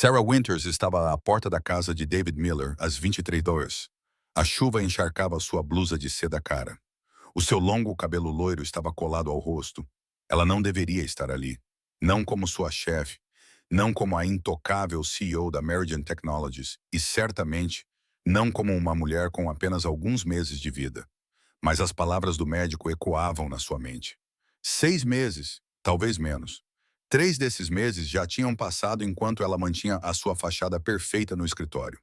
Sarah Winters estava à porta da casa de David Miller às 23 horas. A chuva encharcava sua blusa de seda cara. O seu longo cabelo loiro estava colado ao rosto. Ela não deveria estar ali. Não como sua chefe, não como a intocável CEO da Meridian Technologies e, certamente, não como uma mulher com apenas alguns meses de vida. Mas as palavras do médico ecoavam na sua mente. 6 meses, talvez menos. 3 desses meses já tinham passado enquanto ela mantinha a sua fachada perfeita no escritório.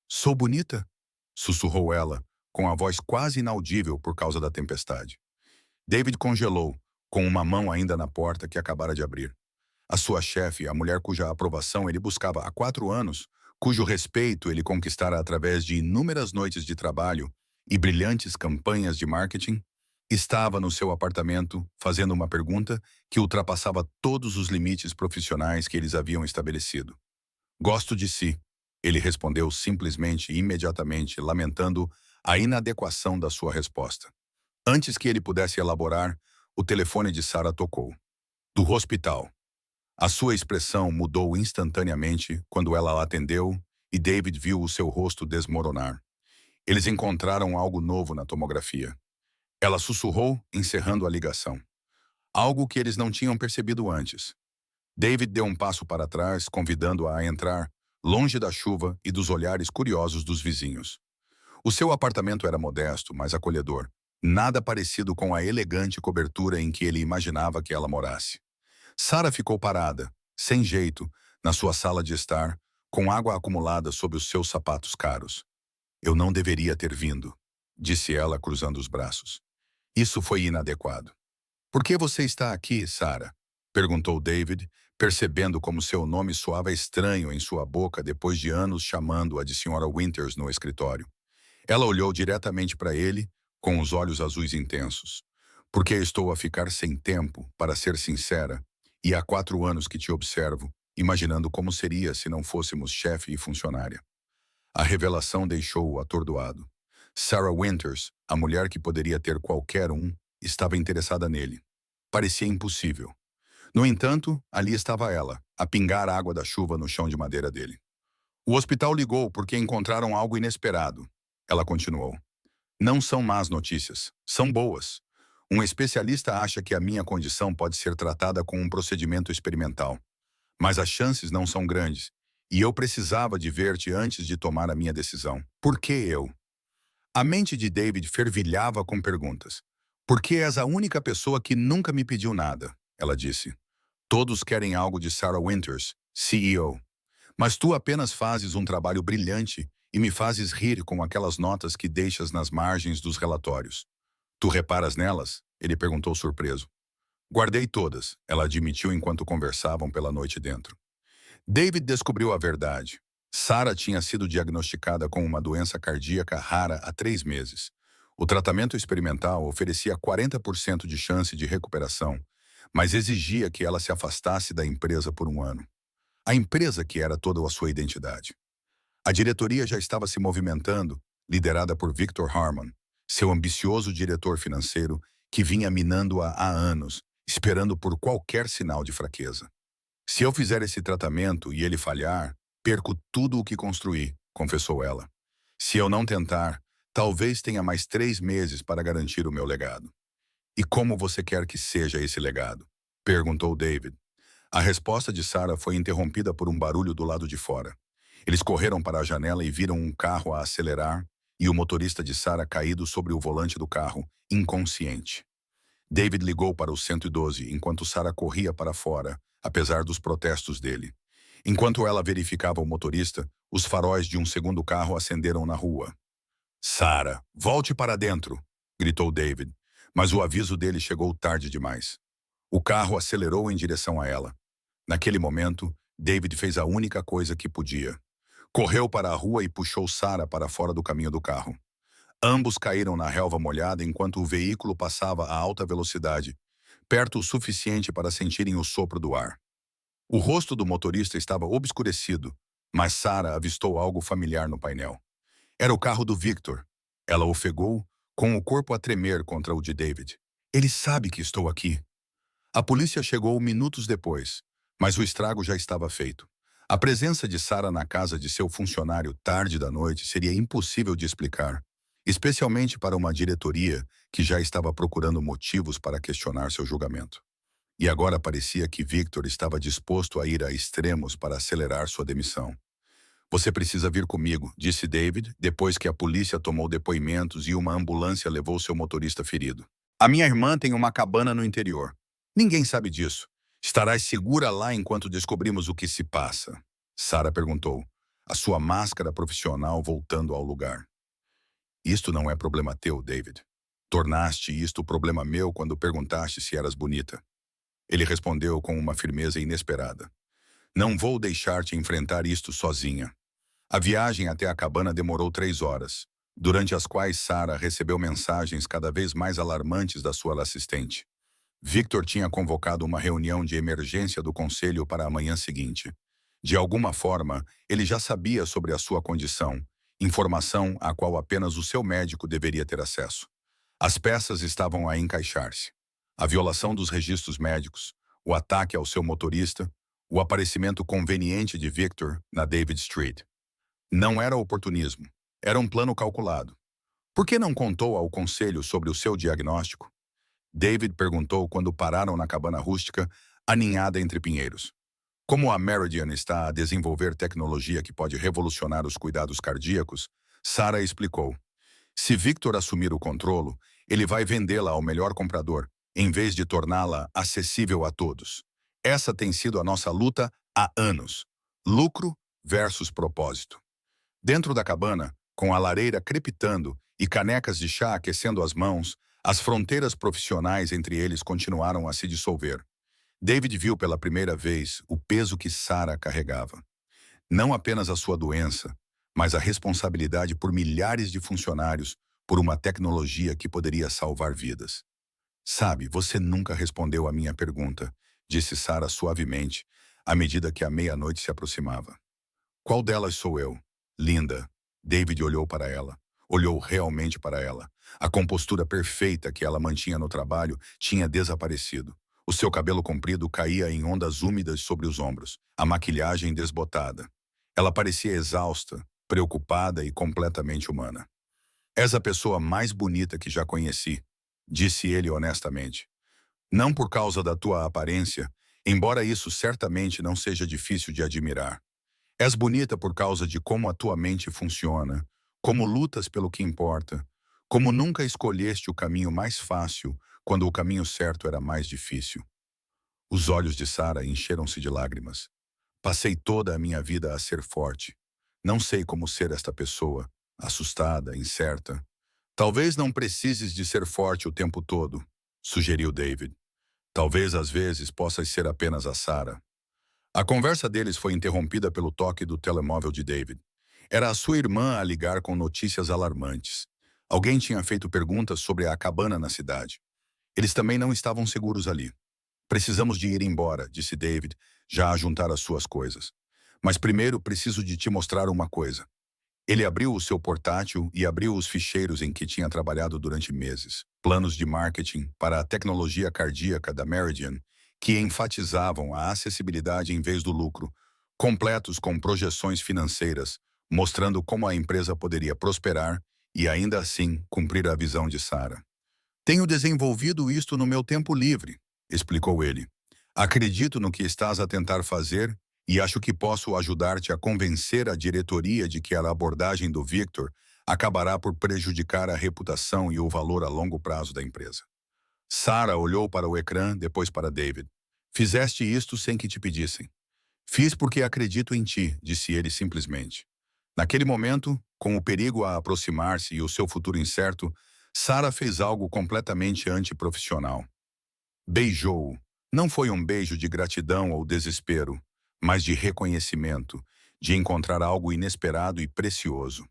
"Sou bonita?" sussurrou ela, com a voz quase inaudível por causa da tempestade. David congelou, com uma mão ainda na porta que acabara de abrir. A sua chefe, a mulher cuja aprovação ele buscava há 4 anos, cujo respeito ele conquistara através de inúmeras noites de trabalho e brilhantes campanhas de marketing, estava no seu apartamento fazendo uma pergunta que ultrapassava todos os limites profissionais que eles haviam estabelecido. "Gosto de si", ele respondeu simplesmente e imediatamente, lamentando a inadequação da sua resposta. Antes que ele pudesse elaborar, o telefone de Sarah tocou. Do hospital. A sua expressão mudou instantaneamente quando ela atendeu e David viu o seu rosto desmoronar. Eles encontraram algo novo na tomografia. Ela sussurrou, encerrando a ligação. Algo que eles não tinham percebido antes. David deu um passo para trás, convidando-a a entrar, longe da chuva e dos olhares curiosos dos vizinhos. O seu apartamento era modesto, mas acolhedor. Nada parecido com a elegante cobertura em que ele imaginava que ela morasse. Sarah ficou parada, sem jeito, na sua sala de estar, com água acumulada sob os seus sapatos caros. "Eu não deveria ter vindo", disse ela, cruzando os braços. "Isso foi inadequado." "Por que você está aqui, Sarah?" perguntou David, percebendo como seu nome soava estranho em sua boca depois de anos chamando-a de Sra. Winters no escritório. Ela olhou diretamente para ele, com os olhos azuis intensos. "Porque estou a ficar sem tempo, para ser sincera, e há 4 anos que te observo, imaginando como seria se não fôssemos chefe e funcionária." A revelação deixou-o atordoado. Sarah Winters, a mulher que poderia ter qualquer um, estava interessada nele. Parecia impossível. No entanto, ali estava ela, a pingar água da chuva no chão de madeira dele. "O hospital ligou porque encontraram algo inesperado", ela continuou. "Não são más notícias, são boas. Um especialista acha que a minha condição pode ser tratada com um procedimento experimental. Mas as chances não são grandes, e eu precisava de ver-te antes de tomar a minha decisão. Por que eu?" A mente de David fervilhava com perguntas. "Porque és a única pessoa que nunca me pediu nada", ela disse. "Todos querem algo de Sarah Winters, CEO. Mas tu apenas fazes um trabalho brilhante e me fazes rir com aquelas notas que deixas nas margens dos relatórios." "Tu reparas nelas?" ele perguntou surpreso. "Guardei todas", ela admitiu enquanto conversavam pela noite dentro. David descobriu a verdade. Sarah tinha sido diagnosticada com uma doença cardíaca rara há 3 meses. O tratamento experimental oferecia 40% de chance de recuperação, mas exigia que ela se afastasse da empresa por um ano. A empresa que era toda a sua identidade. A diretoria já estava se movimentando, liderada por Victor Harmon, seu ambicioso diretor financeiro, que vinha minando-a há anos, esperando por qualquer sinal de fraqueza. "Se eu fizer esse tratamento e ele falhar, perco tudo o que construí", confessou ela. "Se eu não tentar, talvez tenha mais 3 meses para garantir o meu legado." "E como você quer que seja esse legado?" perguntou David. A resposta de Sarah foi interrompida por um barulho do lado de fora. Eles correram para a janela e viram um carro a acelerar e o motorista de Sarah caído sobre o volante do carro, inconsciente. David ligou para o 112 enquanto Sarah corria para fora, apesar dos protestos dele. Enquanto ela verificava o motorista, os faróis de um segundo carro acenderam na rua. "Sarah, volte para dentro!" gritou David, mas o aviso dele chegou tarde demais. O carro acelerou em direção a ela. Naquele momento, David fez a única coisa que podia. Correu para a rua e puxou Sarah para fora do caminho do carro. Ambos caíram na relva molhada enquanto o veículo passava a alta velocidade, perto o suficiente para sentirem o sopro do ar. O rosto do motorista estava obscurecido, mas Sarah avistou algo familiar no painel. Era o carro do Victor. Ela ofegou, com o corpo a tremer contra o de David. "Ele sabe que estou aqui." A polícia chegou minutos depois, mas o estrago já estava feito. A presença de Sarah na casa de seu funcionário tarde da noite seria impossível de explicar, especialmente para uma diretoria que já estava procurando motivos para questionar seu julgamento. E agora parecia que Victor estava disposto a ir a extremos para acelerar sua demissão. Você precisa vir comigo, disse David, depois que a polícia tomou depoimentos e uma ambulância levou seu motorista ferido. A minha irmã tem uma cabana no interior. Ninguém sabe disso. Estarás segura lá enquanto descobrimos o que se passa? Sarah perguntou, a sua máscara profissional voltando ao lugar. Isto não é problema teu, David. Tornaste isto problema meu quando perguntaste se eras bonita. Ele respondeu com uma firmeza inesperada. Não vou deixar-te enfrentar isto sozinha. A viagem até a cabana demorou 3 horas, durante as quais Sarah recebeu mensagens cada vez mais alarmantes da sua assistente. Victor tinha convocado uma reunião de emergência do conselho para a manhã seguinte. De alguma forma, ele já sabia sobre a sua condição, informação à qual apenas o seu médico deveria ter acesso. As peças estavam a encaixar-se. A violação dos registros médicos, o ataque ao seu motorista, o aparecimento conveniente de Victor na David Street. Não era oportunismo, era um plano calculado. Por que não contou ao conselho sobre o seu diagnóstico? David perguntou quando pararam na cabana rústica, aninhada entre pinheiros. Como a Meridian está a desenvolver tecnologia que pode revolucionar os cuidados cardíacos, Sarah explicou. Se Victor assumir o controlo, ele vai vendê-la ao melhor comprador, em vez de torná-la acessível a todos. Essa tem sido a nossa luta há anos. Lucro versus propósito. Dentro da cabana, com a lareira crepitando e canecas de chá aquecendo as mãos, as fronteiras profissionais entre eles continuaram a se dissolver. David viu pela primeira vez o peso que Sarah carregava. Não apenas a sua doença, mas a responsabilidade por milhares de funcionários por uma tecnologia que poderia salvar vidas. Sabe, você nunca respondeu à minha pergunta, disse Sarah suavemente, à medida que a meia-noite se aproximava. Qual delas sou eu? Linda. David olhou para ela. Olhou realmente para ela. A compostura perfeita que ela mantinha no trabalho tinha desaparecido. O seu cabelo comprido caía em ondas úmidas sobre os ombros, a maquilhagem desbotada. Ela parecia exausta, preocupada e completamente humana. És a pessoa mais bonita que já conheci, disse ele honestamente. Não por causa da tua aparência, embora isso certamente não seja difícil de admirar. És bonita por causa de como a tua mente funciona, como lutas pelo que importa, como nunca escolheste o caminho mais fácil quando o caminho certo era mais difícil. Os olhos de Sarah encheram-se de lágrimas. Passei toda a minha vida a ser forte. Não sei como ser esta pessoa, assustada, incerta. Talvez não precises de ser forte o tempo todo, sugeriu David. Talvez às vezes possas ser apenas a Sarah. A conversa deles foi interrompida pelo toque do telemóvel de David. Era a sua irmã a ligar com notícias alarmantes. Alguém tinha feito perguntas sobre a cabana na cidade. Eles também não estavam seguros ali. Precisamos de ir embora, disse David, já a juntar as suas coisas. Mas primeiro preciso de te mostrar uma coisa. Ele abriu o seu portátil e abriu os ficheiros em que tinha trabalhado durante meses. Planos de marketing para a tecnologia cardíaca da Meridian, que enfatizavam a acessibilidade em vez do lucro, completos com projeções financeiras, mostrando como a empresa poderia prosperar e ainda assim cumprir a visão de Sarah. Tenho desenvolvido isto no meu tempo livre, explicou ele. Acredito no que estás a tentar fazer e acho que posso ajudar-te a convencer a diretoria de que a abordagem do Victor acabará por prejudicar a reputação e o valor a longo prazo da empresa. Sarah olhou para o ecrã, depois para David. Fizeste isto sem que te pedissem. Fiz porque acredito em ti, disse ele simplesmente. Naquele momento, com o perigo a aproximar-se e o seu futuro incerto, Sarah fez algo completamente antiprofissional. Beijou-o. Não foi um beijo de gratidão ou desespero, mas de reconhecimento, de encontrar algo inesperado e precioso.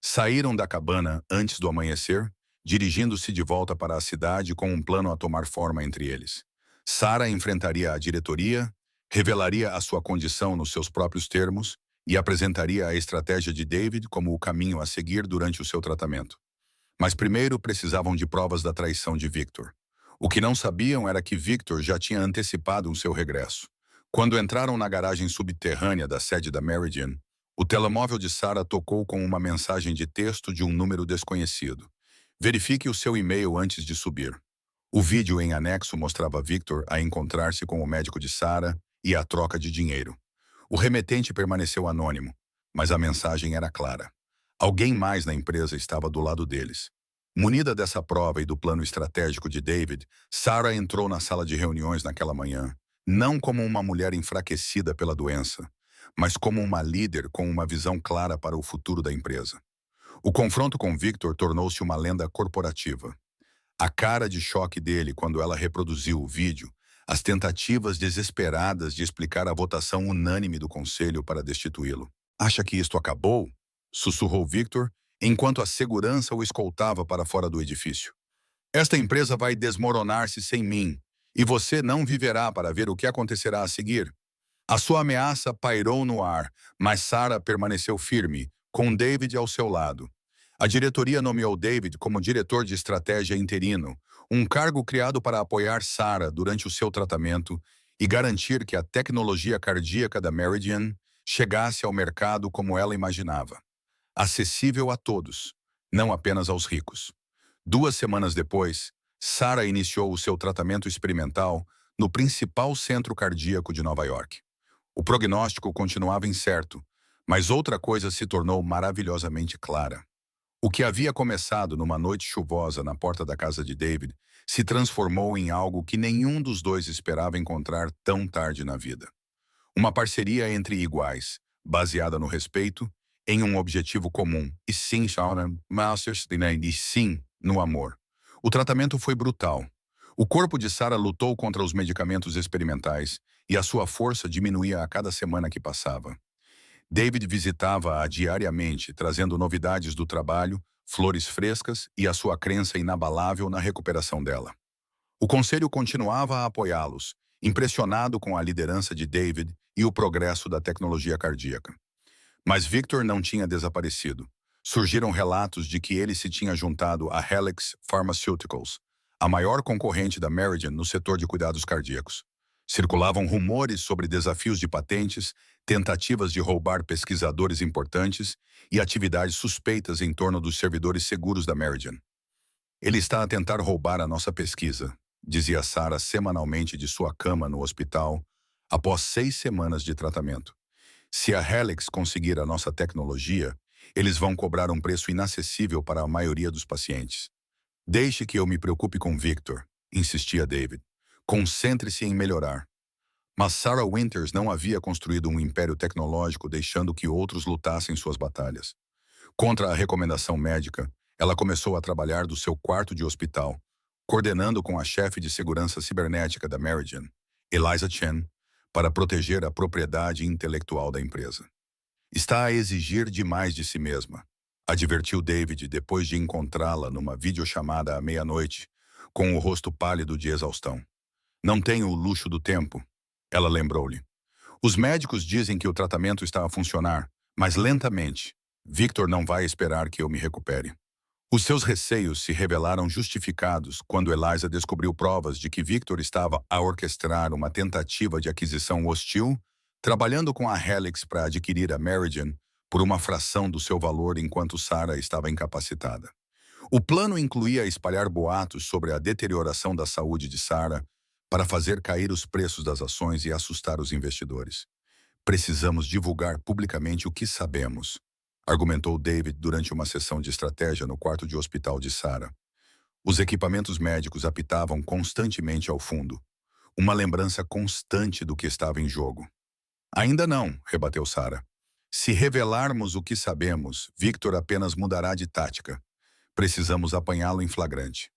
Saíram da cabana antes do amanhecer, dirigindo-se de volta para a cidade com um plano a tomar forma entre eles. Sarah enfrentaria a diretoria, revelaria a sua condição nos seus próprios termos e apresentaria a estratégia de David como o caminho a seguir durante o seu tratamento. Mas primeiro precisavam de provas da traição de Victor. O que não sabiam era que Victor já tinha antecipado o seu regresso. Quando entraram na garagem subterrânea da sede da Meridian, o telemóvel de Sarah tocou com uma mensagem de texto de um número desconhecido. Verifique o seu e-mail antes de subir. O vídeo em anexo mostrava Victor a encontrar-se com o médico de Sarah e a troca de dinheiro. O remetente permaneceu anônimo, mas a mensagem era clara. Alguém mais na empresa estava do lado deles. Munida dessa prova e do plano estratégico de David, Sarah entrou na sala de reuniões naquela manhã, não como uma mulher enfraquecida pela doença, mas como uma líder com uma visão clara para o futuro da empresa. O confronto com Victor tornou-se uma lenda corporativa. A cara de choque dele quando ela reproduziu o vídeo, as tentativas desesperadas de explicar a votação unânime do conselho para destituí-lo. "Acha que isto acabou?" sussurrou Victor, enquanto a segurança o escoltava para fora do edifício. "Esta empresa vai desmoronar-se sem mim, e você não viverá para ver o que acontecerá a seguir." A sua ameaça pairou no ar, mas Sarah permaneceu firme, com David ao seu lado. A diretoria nomeou David como diretor de estratégia interino, um cargo criado para apoiar Sarah durante o seu tratamento e garantir que a tecnologia cardíaca da Meridian chegasse ao mercado como ela imaginava. Acessível a todos, não apenas aos ricos. 2 semanas depois, Sarah iniciou o seu tratamento experimental no principal centro cardíaco de Nova York. O prognóstico continuava incerto, mas outra coisa se tornou maravilhosamente clara. O que havia começado numa noite chuvosa na porta da casa de David se transformou em algo que nenhum dos dois esperava encontrar tão tarde na vida. Uma parceria entre iguais, baseada no respeito, em um objetivo comum, e sim, e sim, no amor. O tratamento foi brutal. O corpo de Sarah lutou contra os medicamentos experimentais e a sua força diminuía a cada semana que passava. David visitava-a diariamente, trazendo novidades do trabalho, flores frescas e a sua crença inabalável na recuperação dela. O conselho continuava a apoiá-los, impressionado com a liderança de David e o progresso da tecnologia cardíaca. Mas Victor não tinha desaparecido. Surgiram relatos de que ele se tinha juntado a Helix Pharmaceuticals, a maior concorrente da Meridian no setor de cuidados cardíacos. Circulavam rumores sobre desafios de patentes, tentativas de roubar pesquisadores importantes e atividades suspeitas em torno dos servidores seguros da Meridian. "Ele está a tentar roubar a nossa pesquisa", dizia Sarah semanalmente de sua cama no hospital, após 6 semanas de tratamento. "Se a Helix conseguir a nossa tecnologia, eles vão cobrar um preço inacessível para a maioria dos pacientes." "Deixe que eu me preocupe com Victor", insistia David. "Concentre-se em melhorar." Mas Sarah Winters não havia construído um império tecnológico deixando que outros lutassem suas batalhas. Contra a recomendação médica, ela começou a trabalhar do seu quarto de hospital, coordenando com a chefe de segurança cibernética da Meridian, Eliza Chen, para proteger a propriedade intelectual da empresa. "Está a exigir demais de si mesma", advertiu David depois de encontrá-la numa videochamada à meia-noite, com o rosto pálido de exaustão. "Não tenho o luxo do tempo", ela lembrou-lhe. "Os médicos dizem que o tratamento está a funcionar, mas lentamente. Victor não vai esperar que eu me recupere." Os seus receios se revelaram justificados quando Eliza descobriu provas de que Victor estava a orquestrar uma tentativa de aquisição hostil, trabalhando com a Helix para adquirir a Meridian por uma fração do seu valor enquanto Sarah estava incapacitada. O plano incluía espalhar boatos sobre a deterioração da saúde de Sarah para fazer cair os preços das ações e assustar os investidores. "Precisamos divulgar publicamente o que sabemos", argumentou David durante uma sessão de estratégia no quarto de hospital de Sarah. Os equipamentos médicos apitavam constantemente ao fundo, uma lembrança constante do que estava em jogo. "Ainda não", rebateu Sarah. "Se revelarmos o que sabemos, Victor apenas mudará de tática. Precisamos apanhá-lo em flagrante."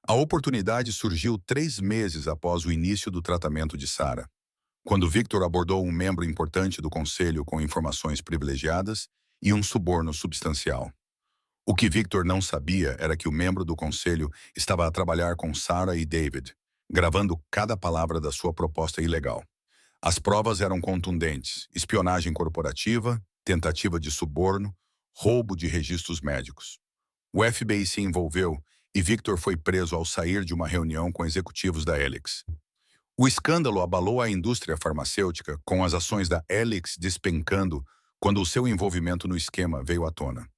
A oportunidade surgiu 3 meses após o início do tratamento de Sarah, quando Victor abordou um membro importante do conselho com informações privilegiadas e um suborno substancial. O que Victor não sabia era que o membro do conselho estava a trabalhar com Sarah e David, gravando cada palavra da sua proposta ilegal. As provas eram contundentes: espionagem corporativa, tentativa de suborno, roubo de registros médicos. O FBI se envolveu e Victor foi preso ao sair de uma reunião com executivos da Helix. O escândalo abalou a indústria farmacêutica, com as ações da Helix despencando quando o seu envolvimento no esquema veio à tona.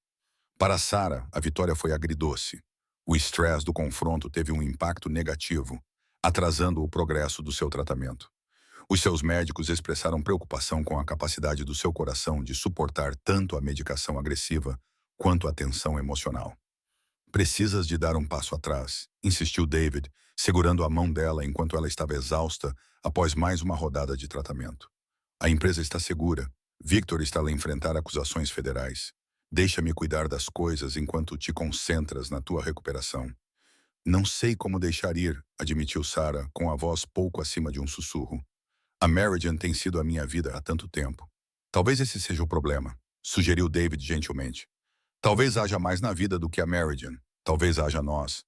Para Sarah, a vitória foi agridoce. O estresse do confronto teve um impacto negativo, atrasando o progresso do seu tratamento. Os seus médicos expressaram preocupação com a capacidade do seu coração de suportar tanto a medicação agressiva quanto a tensão emocional. Precisas de dar um passo atrás, insistiu David, segurando a mão dela enquanto ela estava exausta após mais uma rodada de tratamento. A empresa está segura. Victor está a enfrentar acusações federais. Deixa-me cuidar das coisas enquanto te concentras na tua recuperação. Não sei como deixar ir, admitiu Sarah, com a voz pouco acima de um sussurro. A Meridian tem sido a minha vida há tanto tempo. Talvez esse seja o problema, sugeriu David gentilmente. Talvez haja mais na vida do que a Meridian. Talvez haja nós.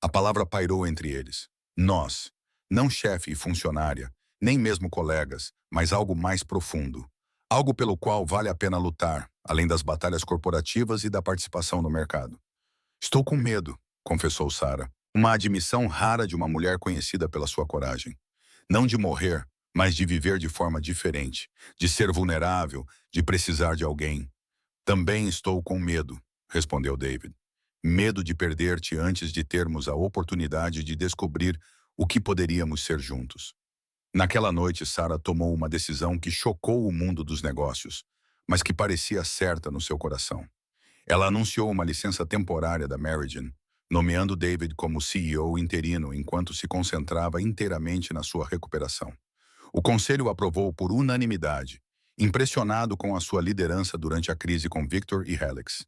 A palavra pairou entre eles. Nós. Não chefe e funcionária, nem mesmo colegas, mas algo mais profundo. Algo pelo qual vale a pena lutar, além das batalhas corporativas e da participação no mercado. Estou com medo, confessou Sarah. Uma admissão rara de uma mulher conhecida pela sua coragem. Não de morrer, mas de viver de forma diferente, de ser vulnerável, de precisar de alguém. Também estou com medo, respondeu David. Medo de perder-te antes de termos a oportunidade de descobrir o que poderíamos ser juntos. Naquela noite, Sarah tomou uma decisão que chocou o mundo dos negócios, mas que parecia certa no seu coração. Ela anunciou uma licença temporária da Meridian, nomeando David como CEO interino enquanto se concentrava inteiramente na sua recuperação. O conselho aprovou por unanimidade, impressionado com a sua liderança durante a crise com Victor e Helix.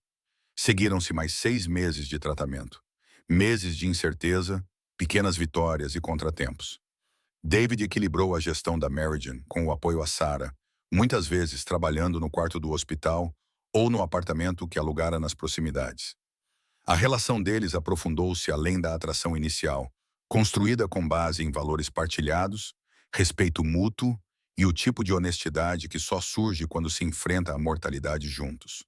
Seguiram-se mais 6 meses de tratamento. Meses de incerteza, pequenas vitórias e contratempos. David equilibrou a gestão da Meridian com o apoio a Sarah, muitas vezes trabalhando no quarto do hospital ou no apartamento que alugara nas proximidades. A relação deles aprofundou-se além da atração inicial, construída com base em valores partilhados, respeito mútuo e o tipo de honestidade que só surge quando se enfrenta a mortalidade juntos.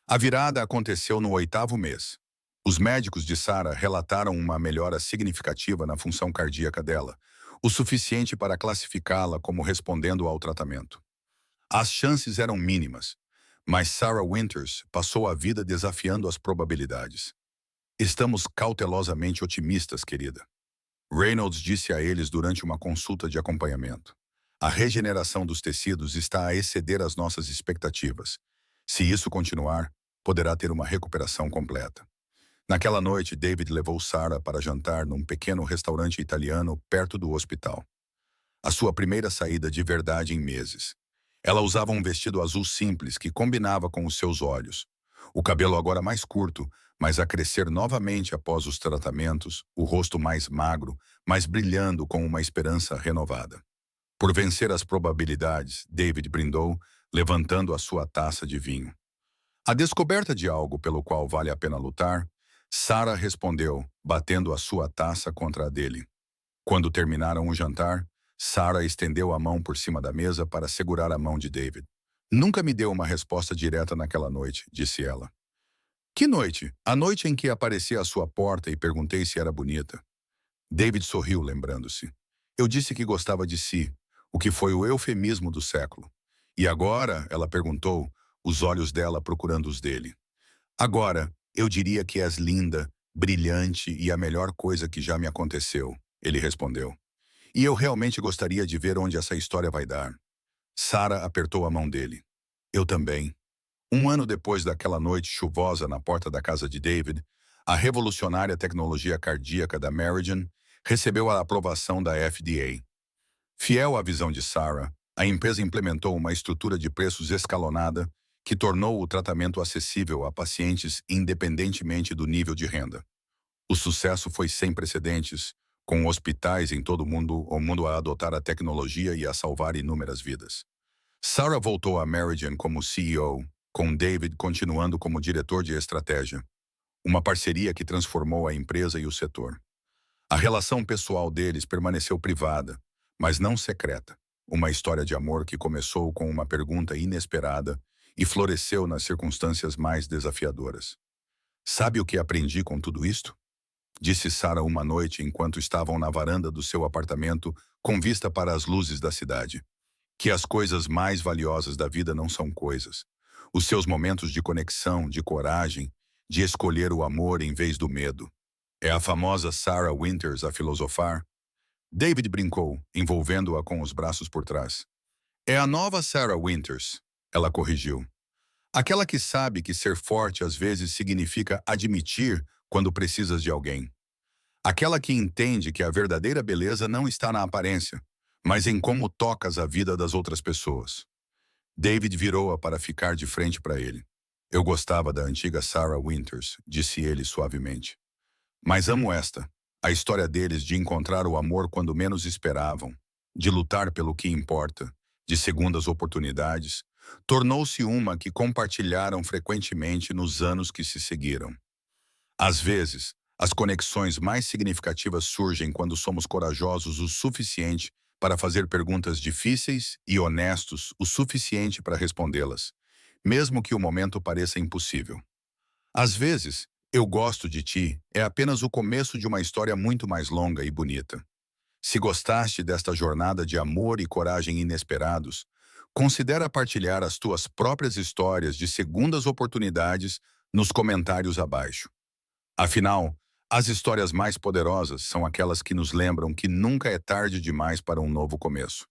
A virada aconteceu no 8º mês. Os médicos de Sarah relataram uma melhora significativa na função cardíaca dela, o suficiente para classificá-la como respondendo ao tratamento. As chances eram mínimas, mas Sarah Winters passou a vida desafiando as probabilidades. Estamos cautelosamente otimistas, querida. Reynolds disse a eles durante uma consulta de acompanhamento. A regeneração dos tecidos está a exceder as nossas expectativas. Se isso continuar, poderá ter uma recuperação completa. Naquela noite, David levou Sarah para jantar num pequeno restaurante italiano perto do hospital. A sua primeira saída de verdade em meses. Ela usava um vestido azul simples que combinava com os seus olhos. O cabelo agora mais curto, mas a crescer novamente após os tratamentos, o rosto mais magro, mas brilhando com uma esperança renovada. Por vencer as probabilidades, David brindou, levantando a sua taça de vinho. A descoberta de algo pelo qual vale a pena lutar, Sarah respondeu, batendo a sua taça contra a dele. Quando terminaram o jantar, Sarah estendeu a mão por cima da mesa para segurar a mão de David. Nunca me deu uma resposta direta naquela noite, disse ela. Que noite? A noite em que apareci à sua porta e perguntei se era bonita. David sorriu, lembrando-se. Eu disse que gostava de si, o que foi o eufemismo do século. E agora, ela perguntou, os olhos dela procurando os dele. Agora, eu diria que és linda, brilhante e a melhor coisa que já me aconteceu, ele respondeu. E eu realmente gostaria de ver onde essa história vai dar. Sarah apertou a mão dele. Eu também. 1 ano depois daquela noite chuvosa na porta da casa de David, a revolucionária tecnologia cardíaca da Meridian recebeu a aprovação da FDA. Fiel à visão de Sarah, a empresa implementou uma estrutura de preços escalonada que tornou o tratamento acessível a pacientes independentemente do nível de renda. O sucesso foi sem precedentes, com hospitais em todo o mundo a adotar a tecnologia e a salvar inúmeras vidas. Sarah voltou à Meridian como CEO, com David continuando como diretor de estratégia. Uma parceria que transformou a empresa e o setor. A relação pessoal deles permaneceu privada, mas não secreta. Uma história de amor que começou com uma pergunta inesperada e floresceu nas circunstâncias mais desafiadoras. Sabe o que aprendi com tudo isto? Disse Sarah uma noite enquanto estavam na varanda do seu apartamento com vista para as luzes da cidade. Que as coisas mais valiosas da vida não são coisas. Os seus momentos de conexão, de coragem, de escolher o amor em vez do medo. É a famosa Sarah Winters a filosofar. David brincou, envolvendo-a com os braços por trás. É a nova Sarah Winters, ela corrigiu. Aquela que sabe que ser forte às vezes significa admitir quando precisas de alguém. Aquela que entende que a verdadeira beleza não está na aparência, mas em como tocas a vida das outras pessoas. David virou-a para ficar de frente para ele. Eu gostava da antiga Sarah Winters, disse ele suavemente. Mas amo esta, a história deles de encontrar o amor quando menos esperavam, de lutar pelo que importa, de segundas oportunidades, tornou-se uma que compartilharam frequentemente nos anos que se seguiram. Às vezes, as conexões mais significativas surgem quando somos corajosos o suficiente para fazer perguntas difíceis e honestos o suficiente para respondê-las, mesmo que o momento pareça impossível. Às vezes, eu gosto de ti é apenas o começo de uma história muito mais longa e bonita. Se gostaste desta jornada de amor e coragem inesperados, considera partilhar as tuas próprias histórias de segundas oportunidades nos comentários abaixo. Afinal, as histórias mais poderosas são aquelas que nos lembram que nunca é tarde demais para um novo começo.